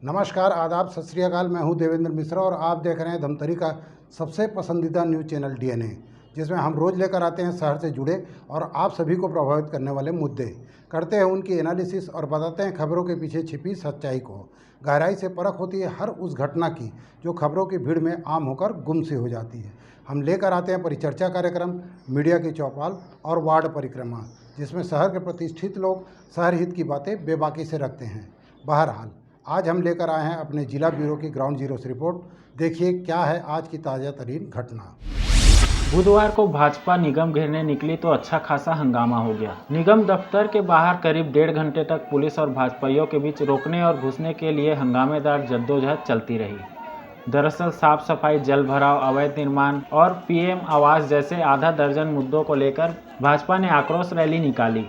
नमस्कार, आदाब, सत श्री अकाल। मैं हूं देवेंद्र मिश्रा और आप देख रहे हैं धमतरी का सबसे पसंदीदा न्यूज़ चैनल डीएनए, जिसमें हम रोज़ लेकर आते हैं शहर से जुड़े और आप सभी को प्रभावित करने वाले मुद्दे, करते हैं उनकी एनालिसिस और बताते हैं खबरों के पीछे छिपी सच्चाई को। गहराई से परख होती है हर उस घटना की जो खबरों की भीड़ में आम होकर गुम सी हो जाती है। हम लेकर आते हैं परिचर्चा कार्यक्रम, मीडिया की चौपाल और वार्ड परिक्रमा, जिसमें शहर के प्रतिष्ठित लोग शहर हित की बातें बेबाकी से रखते हैं। बहरहाल आज हम लेकर आए हैं अपने जिला ब्यूरो की ग्राउंड जीरो से रिपोर्ट। देखिए क्या है आज की ताज़ा तरीन घटना। बुधवार को भाजपा निगम घेरने निकली तो अच्छा खासा हंगामा हो गया। निगम दफ्तर के बाहर करीब 1.5 घंटे तक पुलिस और भाजपाइयों के बीच रोकने और घुसने के लिए हंगामेदार जद्दोजहद चलती रही। दरअसल साफ सफाई, जल भराव, अवैध निर्माण और पीएम आवास जैसे आधा दर्जन मुद्दों को लेकर भाजपा ने आक्रोश रैली निकाली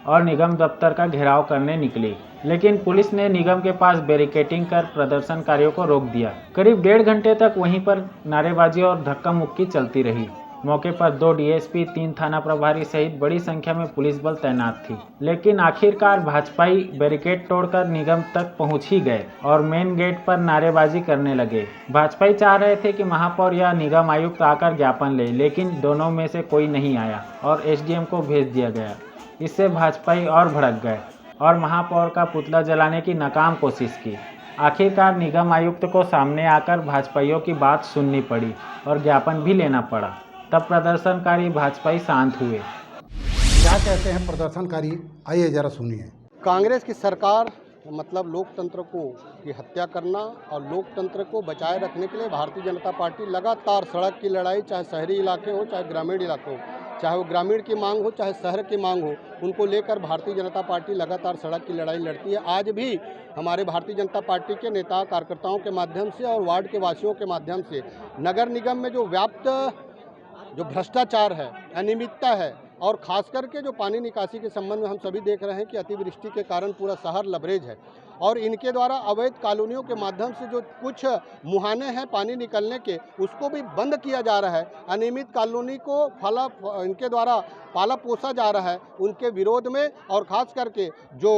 और निगम दफ्तर का घेराव करने निकली, लेकिन पुलिस ने निगम के पास बैरिकेडिंग कर प्रदर्शनकारियों को रोक दिया। करीब 1.5 घंटे तक वहीं पर नारेबाजी और धक्का मुक्की चलती रही। मौके पर 2 डीएसपी, 3 थाना प्रभारी सहित बड़ी संख्या में पुलिस बल तैनात थी, लेकिन आखिरकार भाजपाई बैरिकेड तोड़कर निगम तक पहुंच ही गए और मेन गेट पर नारेबाजी करने लगे। भाजपाई चाह रहे थे कि महापौर या निगम आयुक्त आकर ज्ञापन ले, लेकिन दोनों में से कोई नहीं आया और एसडीएम को भेज दिया गया। इससे भाजपाई और भड़क गए और महापौर का पुतला जलाने की नाकाम कोशिश की। आखिरकार निगम आयुक्त को सामने आकर भाजपाइयों की बात सुननी पड़ी और ज्ञापन भी लेना पड़ा। तब प्रदर्शनकारी भाजपाई शांत हुए। क्या कहते हैं प्रदर्शनकारी, आइए जरा सुनिए। कांग्रेस की सरकार मतलब लोकतंत्र को की हत्या करना और लोकतंत्र को बचाए रखने के लिए भारतीय जनता पार्टी लगातार सड़क की लड़ाई, चाहे शहरी इलाके हो चाहे ग्रामीण इलाके हो, चाहे वो ग्रामीण की मांग हो चाहे शहर की मांग हो, उनको लेकर भारतीय जनता पार्टी लगातार सड़क की लड़ाई लड़ती है। आज भी हमारे भारतीय जनता पार्टी के नेता कार्यकर्ताओं के माध्यम से और वार्ड के वासियों के माध्यम से नगर निगम में जो व्याप्त जो भ्रष्टाचार है, अनियमितता है और खास करके जो पानी निकासी के संबंध में हम सभी देख रहे हैं कि अतिवृष्टि के कारण पूरा शहर लबरेज है और इनके द्वारा अवैध कॉलोनियों के माध्यम से जो कुछ मुहाने हैं पानी निकलने के, उसको भी बंद किया जा रहा है। अनियमित कॉलोनी को इनके द्वारा पाला पोसा जा रहा है। उनके विरोध में और ख़ास करके जो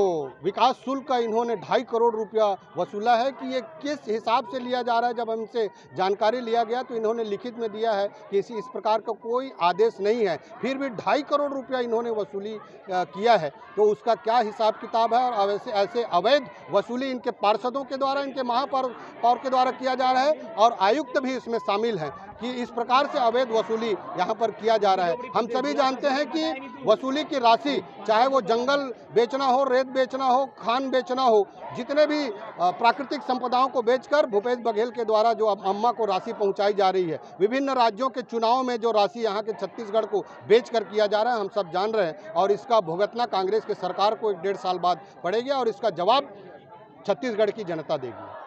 विकास शुल्क का इन्होंने 2.5 करोड़ रुपया वसूला है कि ये किस हिसाब से लिया जा रहा है। जब हमसे जानकारी लिया गया तो इन्होंने लिखित में दिया है कि इस प्रकार का कोई आदेश नहीं है, फिर भी 2.5 करोड़ रुपया इन्होंने वसूली किया है। तो उसका क्या हिसाब किताब है और ऐसे अवैध वसूली इनके पार्षदों के द्वारा, इनके महापौर के द्वारा किया जा रहा है और आयुक्त भी इसमें शामिल हैं कि इस प्रकार से अवैध वसूली यहाँ पर किया जा रहा है। हम सभी जानते हैं कि वसूली की राशि, चाहे वो जंगल बेचना हो, रेत बेचना हो, खान बेचना हो, जितने भी प्राकृतिक संपदाओं को बेचकर भूपेश बघेल के द्वारा जो अम्मा को राशि पहुँचाई जा रही है, विभिन्न राज्यों के चुनाव में जो राशि यहाँ के छत्तीसगढ़ को बेचकर किया जा रहा है, हम सब जान रहे हैं और इसका भुगतना कांग्रेस की सरकार को 1.5 साल बाद पड़ेगा और इसका जवाब छत्तीसगढ़ की जनता देगी।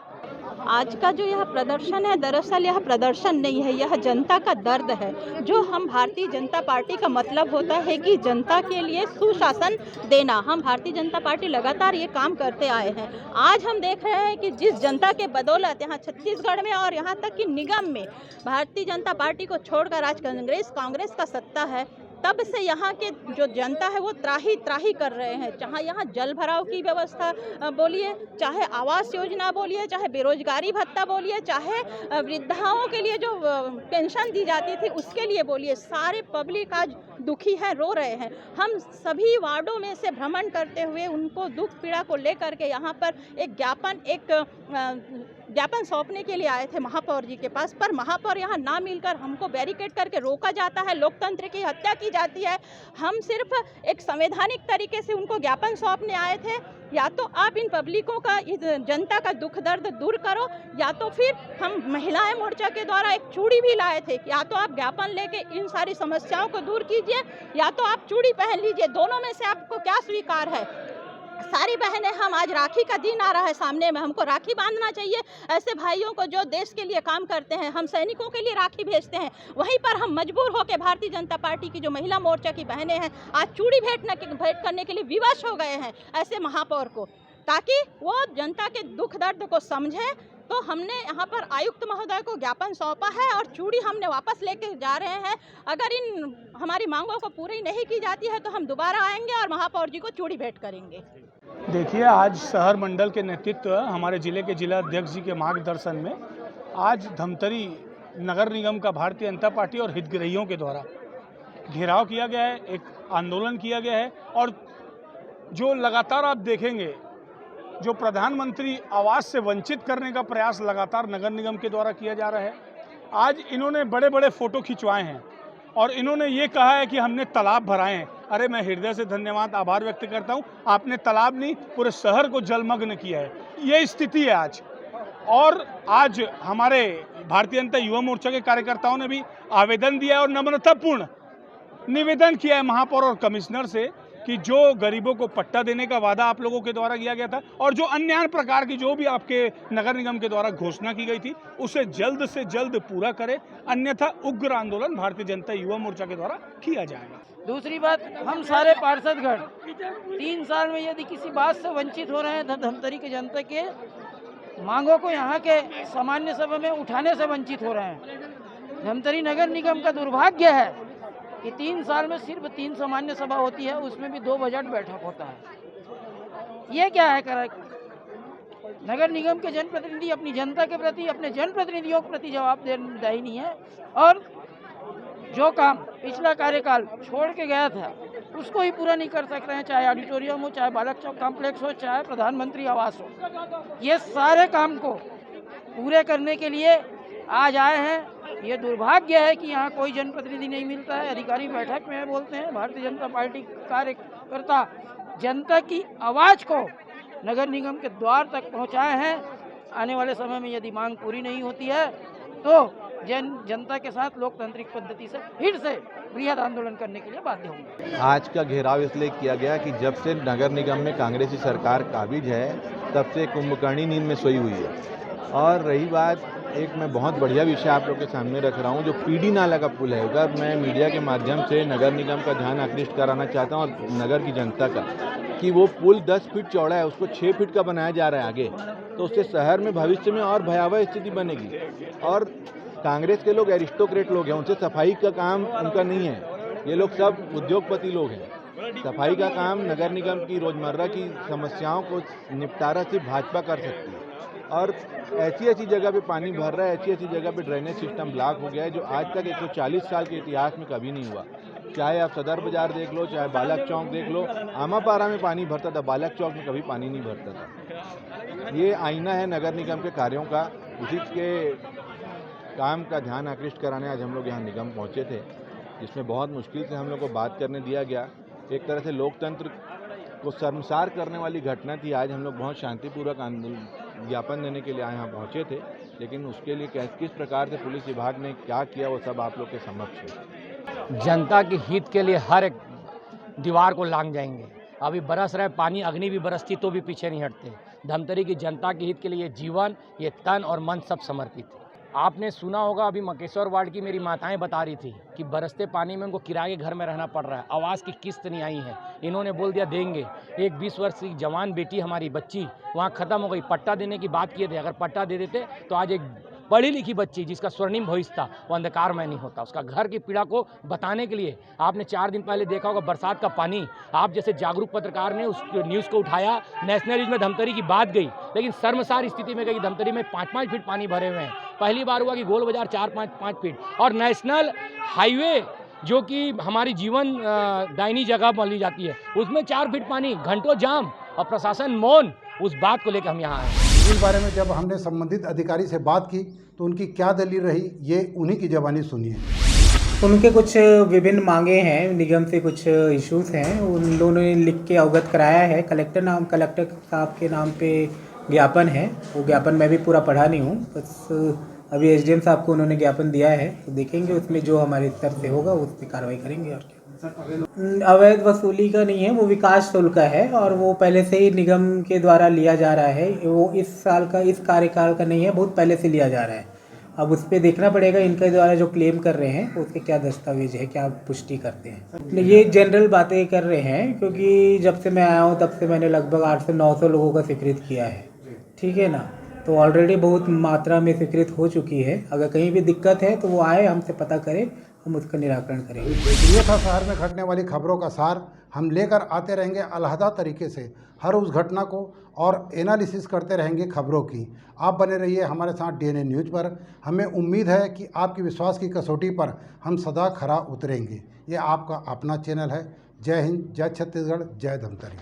आज का जो यह प्रदर्शन है, दरअसल यह प्रदर्शन नहीं है, यह जनता का दर्द है। जो हम भारतीय जनता पार्टी का मतलब होता है कि जनता के लिए सुशासन देना। हम भारतीय जनता पार्टी लगातार ये काम करते आए हैं। आज हम देख रहे हैं कि जिस जनता के बदौलत यहाँ छत्तीसगढ़ में और यहाँ तक कि निगम में भारतीय जनता पार्टी को छोड़कर आज कांग्रेस का सत्ता है, तब से यहाँ के जो जनता है वो त्राही त्राही कर रहे हैं। चाहे यहाँ जल भराव की व्यवस्था बोलिए, चाहे आवास योजना बोलिए, चाहे बेरोजगारी भत्ता बोलिए, चाहे वृद्धाओं के लिए जो पेंशन दी जाती थी उसके लिए बोलिए, सारे पब्लिक आज दुखी है, रो रहे हैं। हम सभी वार्डों में से भ्रमण करते हुए उनको दुख पीड़ा को लेकर के यहाँ पर एक ज्ञापन सौंपने के लिए आए थे महापौर जी के पास, पर महापौर यहाँ ना मिलकर हमको बैरिकेड करके रोका जाता है, लोकतंत्र की हत्या की जाती है। हम सिर्फ एक संवैधानिक तरीके से उनको ज्ञापन सौंपने आए थे। या तो आप इन पब्लिकों का, इस जनता का दुख दर्द दूर करो, या तो फिर हम महिलाएं मोर्चा के द्वारा एक चूड़ी भी लाए थे, या तो आप ज्ञापन लेके इन सारी समस्याओं को दूर कीजिए या तो आप चूड़ी पहन लीजिए। दोनों में से आपको क्या स्वीकार है? सारी बहनें, हम आज राखी का दिन आ रहा है सामने में, हमको राखी बांधना चाहिए ऐसे भाइयों को जो देश के लिए काम करते हैं। हम सैनिकों के लिए राखी भेजते हैं, वहीं पर हम मजबूर होकर भारतीय जनता पार्टी की जो महिला मोर्चा की बहनें हैं आज चूड़ी भेंट करने के लिए विवश हो गए हैं ऐसे महापौर को, ताकि वो जनता के दुख दर्द को समझें, तो हमने यहाँ पर आयुक्त महोदय को ज्ञापन सौंपा है और चूड़ी हमने वापस लेके जा रहे हैं। अगर इन हमारी मांगों को पूरी नहीं की जाती है तो हम दोबारा आएंगे और महापौर जी को चूड़ी भेंट करेंगे। देखिए, आज शहर मंडल के नेतृत्व हमारे जिले के जिला अध्यक्ष जी के मार्गदर्शन में आज धमतरी नगर निगम का भारतीय जनता पार्टी और हितग्राहियों के द्वारा घेराव किया गया है, एक आंदोलन किया गया है। और जो लगातार आप देखेंगे, जो प्रधानमंत्री आवास से वंचित करने का प्रयास लगातार नगर निगम के द्वारा किया जा रहा है। आज इन्होंने बड़े बड़े फोटो खिंचवाए हैं और इन्होंने ये कहा है कि हमने तालाब भराए हैं। अरे, मैं हृदय से धन्यवाद आभार व्यक्त करता हूँ। आपने तालाब नहीं, पूरे शहर को जलमग्न किया है। ये स्थिति है आज। और आज हमारे भारतीय जनता युवा मोर्चा के कार्यकर्ताओं ने भी आवेदन दिया है और नम्रतापूर्ण निवेदन किया है महापौर और कमिश्नर से कि जो गरीबों को पट्टा देने का वादा आप लोगों के द्वारा किया गया था और जो अन्य प्रकार की जो भी आपके नगर निगम के द्वारा घोषणा की गई थी, उसे जल्द से जल्द पूरा करें, अन्यथा उग्र आंदोलन भारतीय जनता युवा मोर्चा के द्वारा किया जाएगा। दूसरी बात, हम सारे पार्षदगण 3 साल में यदि किसी बात से वंचित हो रहे हैं, धमतरी के जनता के मांगों को यहाँ के सामान्य सभा में उठाने से वंचित हो रहे हैं। धमतरी नगर निगम का दुर्भाग्य है कि 3 साल में सिर्फ 3 सामान्य सभा होती है, उसमें भी 2 बजट बैठक होता है। ये क्या है नगर निगम के जनप्रतिनिधि अपनी जनता के प्रति, अपने जनप्रतिनिधियों के प्रति जवाबदेही नहीं है और जो काम पिछला कार्यकाल छोड़ के गया था उसको ही पूरा नहीं कर सक रहे हैं, चाहे ऑडिटोरियम हो, चाहे बालक चौक कॉम्प्लेक्स हो, चाहे प्रधानमंत्री आवास हो। ये सारे काम को पूरे करने के लिए आज आए हैं। ये दुर्भाग्य है कि यहाँ कोई जनप्रतिनिधि नहीं मिलता है। अधिकारी बैठक में बोलते हैं, भारतीय जनता पार्टी कार्यकर्ता जनता की आवाज़ को नगर निगम के द्वार तक पहुँचाए हैं। आने वाले समय में यदि मांग पूरी नहीं होती है तो जनता के साथ लोकतांत्रिक पद्धति से फिर से बृहद आंदोलन करने के लिए बाध्य होंगे। आज का घेराव इसलिए किया गया कि जब से नगर निगम में कांग्रेसी सरकार काबिज है, तब से कुंभकर्णी नींद में सोई हुई है। और रही बात, एक मैं बहुत बढ़िया विषय आप लोग के सामने रख रहा हूँ, जो पीडी नाला का पुल है, उधर मैं मीडिया के माध्यम से नगर निगम का ध्यान आकृष्ट कराना चाहता हूँ और नगर की जनता का, कि वो पुल 10 फीट चौड़ा है, उसको 6 फीट का बनाया जा रहा है आगे, तो उससे शहर में भविष्य में और भयावह स्थिति बनेगी। और कांग्रेस के लोग एरिस्टोक्रेट लोग हैं, उनसे सफाई का काम उनका नहीं है। ये लोग सब उद्योगपति लोग हैं। सफाई का काम नगर निगम की रोज़मर्रा की समस्याओं को निपटारा सिर्फ भाजपा कर सकती है। और ऐसी ऐसी जगह पे पानी भर रहा है, ऐसी ऐसी जगह पे ड्रेनेज सिस्टम ब्लॉक हो गया है, जो आज तक 140 साल के इतिहास में कभी नहीं हुआ। चाहे आप सदर बाजार देख लो, चाहे बालक चौक देख लो, आमापारा में पानी भरता था, बालक चौक में कभी पानी नहीं भरता था। ये आईना है नगर निगम के कार्यों का। उसी के काम का ध्यान आकृष्ट कराने आज हम लोग यहाँ निगम पहुँचे थे, जिसमें बहुत मुश्किल से हम लोग को बात करने दिया गया। एक तरह से लोकतंत्र को शर्मसार करने वाली घटना थी। आज हम लोग बहुत शांतिपूर्वक आंदोलन ज्ञापन देने के लिए यहाँ पहुँचे थे, लेकिन उसके लिए किस प्रकार से पुलिस विभाग ने क्या किया, वो सब आप लोग के समक्ष है। जनता के हित के लिए हर एक दीवार को लांग जाएंगे। अभी बरस रहे पानी, अग्नि भी बरसती तो भी पीछे नहीं हटते। धमतरी की जनता के हित के लिए ये जीवन, ये तन और मन सब समर्पित है। आपने सुना होगा, अभी मकेश्वर वार्ड की मेरी माताएं बता रही थी कि बरसते पानी में उनको किराए के घर में रहना पड़ रहा है, आवास की किस्त नहीं आई है। इन्होंने बोल दिया देंगे। एक 20 वर्ष की जवान बेटी हमारी बच्ची वहाँ ख़त्म हो गई, पट्टा देने की बात किए थे। अगर पट्टा दे देते तो आज एक पढ़ी लिखी बच्ची जिसका स्वर्णिम भविष्य था वो अंधकार में नहीं होता। उसका घर की पीड़ा को बताने के लिए आपने 4 दिन पहले देखा होगा, बरसात का पानी, आप जैसे जागरूक पत्रकार ने उस न्यूज़ को उठाया, नेशनल न्यूज़ में धमतरी की बात गई, लेकिन शर्मसार स्थिति में गई। धमतरी में 5-5 फीट पानी भरे हुए हैं। पहली बार हुआ कि गोल बाजार 4-5 फीट, और नेशनल हाईवे जो कि हमारी जीवन दायनी जगह मानी जाती है, उसमें 4 फीट पानी, घंटों जाम और प्रशासन मौन। उस बात को लेकर हम यहाँ आए। इस बारे में जब हमने संबंधित अधिकारी से बात की तो उनकी क्या दलील रही, ये उन्हीं की ज़बानी सुनिए। उनके कुछ विभिन्न मांगे हैं, निगम से कुछ इश्यूज हैं, उन लोगों ने लिख के अवगत कराया है। कलेक्टर साहब के नाम पे ज्ञापन है। वो ज्ञापन मैं भी पूरा पढ़ा नहीं हूँ, बस अभी एसडीएम साहब को उन्होंने ज्ञापन दिया है, तो देखेंगे उसमें जो हमारी तरफ से होगा उस पर कार्रवाई करेंगे। और क्या अवैध वसूली का नहीं है, वो विकास शुल्क है और वो पहले से ही निगम के द्वारा लिया जा रहा है। वो इस साल का, इस कार्यकाल का नहीं है, बहुत पहले से लिया जा रहा है। अब उस पर देखना पड़ेगा इनके द्वारा जो क्लेम कर रहे हैं उसके क्या दस्तावेज है, क्या पुष्टि करते हैं। ये जनरल बातें कर रहे हैं, क्योंकि जब से मैं आया हूँ तब से मैंने लगभग 800 से 900 लोगों का स्वीकृत किया है, ठीक है ना। तो ऑलरेडी बहुत मात्रा में स्वीकृत हो चुकी है। अगर कहीं भी दिक्कत है तो वो आए, हमसे पता करें, हम उसका निराकरण करेंगे। ये था शहर में घटने वाली खबरों का सार। हम लेकर आते रहेंगे अलहदा तरीके से हर उस घटना को और एनालिसिस करते रहेंगे खबरों की। आप बने रहिए हमारे साथ डीएनए न्यूज़ पर। हमें उम्मीद है कि आपकी विश्वास की कसौटी पर हम सदा खरा उतरेंगे। ये आपका अपना चैनल है। जय हिंद, जय छत्तीसगढ़, जय धमतरी।